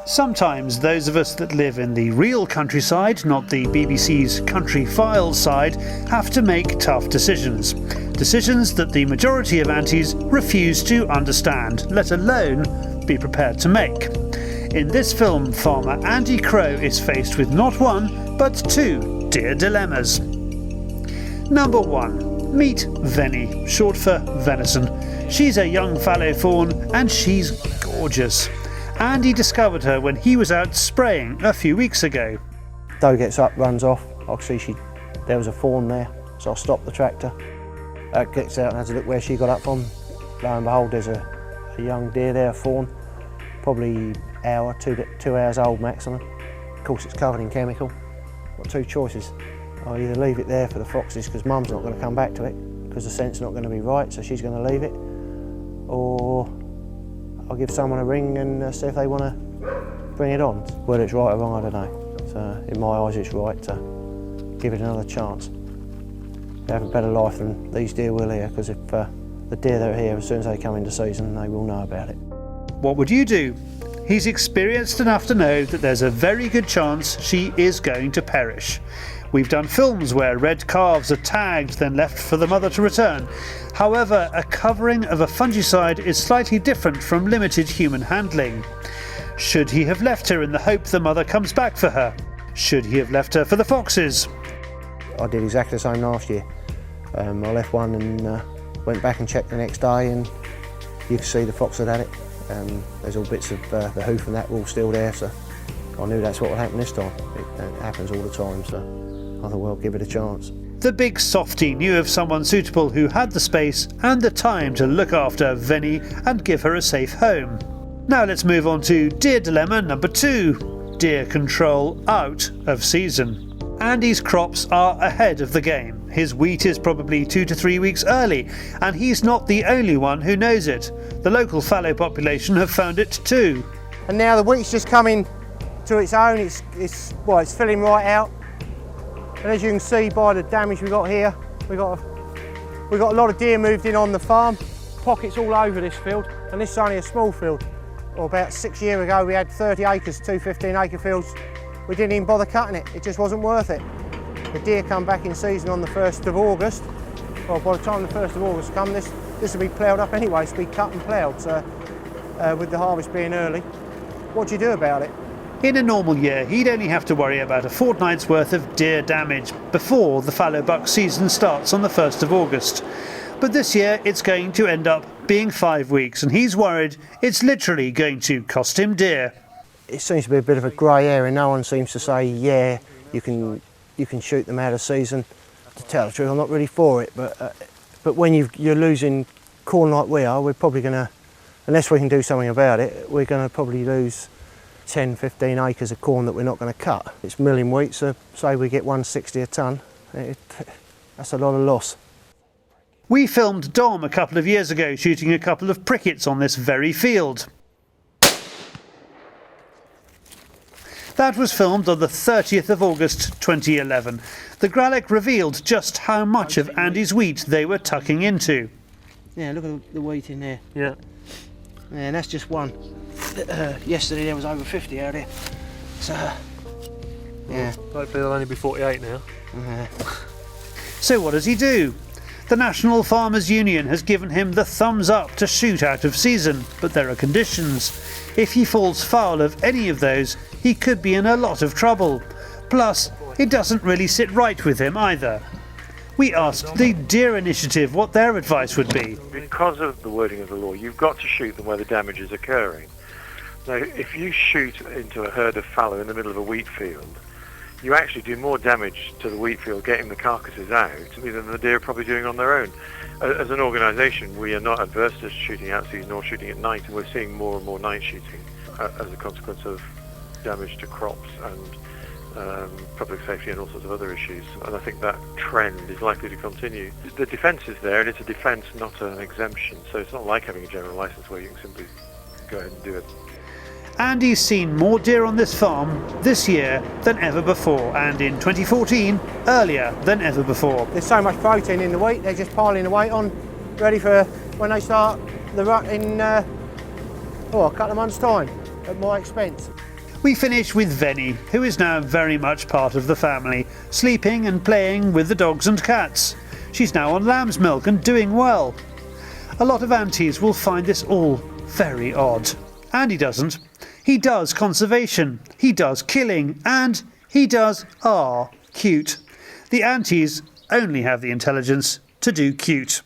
Sometimes those of us that live in the real countryside, not the BBC's Country Files side, have to make tough decisions. Decisions that the majority of aunties refuse to understand, let alone be prepared to make. In this film, farmer Andy Crow is faced with not one, but two deer dilemmas. Number 1. Meet Venny, short for venison. She's a young fallow fawn and she's gorgeous. Andy discovered her when he was out spraying a few weeks ago. Doe gets up, runs off. I could see there was a fawn there, so I stopped the tractor. Gets out and has a look where she got up from. Lo and behold, there's a young deer there, a fawn, probably hour, 2 hours old maximum. Of course, it's covered in chemical. Got two choices. I'll either leave it there for the foxes because Mum's not going to come back to it because the scent's not going to be right, so she's going to leave it, or I'll give someone a ring and see if they want to bring it on. Whether it's right or wrong, I don't know. So in my eyes, it's right to give it another chance. They have a better life than these deer will here, because if the deer that are here, as soon as they come into season, they will know about it. What would you do? He's experienced enough to know that there's a very good chance she is going to perish. We've done films where red calves are tagged, then left for the mother to return. However, a covering of a fungicide is slightly different from limited human handling. Should he have left her in the hope the mother comes back for her? Should he have left her for the foxes? I did exactly the same last year. I left one and went back and checked the next day, and you could see the fox had it. There's all bits of the hoof and that were all still there, so I knew that's what would happen this time. It happens all the time, so I thought, well, give it a chance. The big softy knew of someone suitable who had the space and the time to look after Venny and give her a safe home. Now let's move on to deer dilemma number 2, deer control out of season. Andy's crops are ahead of the game. His wheat is probably 2 to 3 weeks early, and he's not the only one who knows it. The local fallow population have found it too. And now the wheat's just coming to its own. It's filling right out. And as you can see by the damage we got here, we got a lot of deer moved in on the farm. Pockets all over this field, and this is only a small field. Well, about 6 years ago we had 30 acres, 2 15-acre fields. We didn't even bother cutting it. It just wasn't worth it. The deer come back in season on the 1st of August. Well, by the time the 1st of August comes, this will be ploughed up anyway. It's be cut and ploughed. So, with the harvest being early, what do you do about it? In a normal year, he'd only have to worry about a fortnight's worth of deer damage before the fallow buck season starts on the 1st of August. But this year, it's going to end up being 5 weeks, and he's worried it's literally going to cost him dear. It seems to be a bit of a grey area. No one seems to say, yeah, you can shoot them out of season. To tell the truth, I'm not really for it, but when you're losing corn like we are, we're probably going to, unless we can do something about it, we're going to probably lose 10, 15 acres of corn that we're not going to cut. It's milling wheat, so say we get 160 a tonne, that's a lot of loss. We filmed Dom a couple of years ago shooting a couple of prickets on this very field. That was filmed on the 30th of August 2011. The Gralloch revealed just how much of Andy's wheat they were tucking into. Yeah, look at the wheat in there. Yeah. And that's just one. Yesterday there was over 50 out there. So, yeah. Hopefully there'll only be 48 now. So what does he do? The National Farmers Union has given him the thumbs up to shoot out of season, but there are conditions. If he falls foul of any of those, he could be in a lot of trouble. Plus, it doesn't really sit right with him either. We asked the Deer Initiative what their advice would be. Because of the wording of the law, you've got to shoot them where the damage is occurring. Now, if you shoot into a herd of fallow in the middle of a wheat field, you actually do more damage to the wheat field getting the carcasses out than the deer are probably doing on their own. As an organisation, we are not adverse to shooting out season or shooting at night, and we're seeing more and more night shooting as a consequence of damage to crops and public safety and all sorts of other issues. And I think that trend is likely to continue. The defence is there, and it's a defence, not an exemption. So it's not like having a general licence where you can simply go ahead and do it. Andy's seen more deer on this farm this year than ever before, and in 2014, earlier than ever before. There's so much protein in the wheat, they're just piling the weight on, ready for when they start the rut in a couple of months' time, at my expense. We finish with Venny, who is now very much part of the family, sleeping and playing with the dogs and cats. She's now on lamb's milk and doing well. A lot of aunties will find this all very odd. Andy doesn't. He does conservation, he does killing, and he does cute. The aunties only have the intelligence to do cute.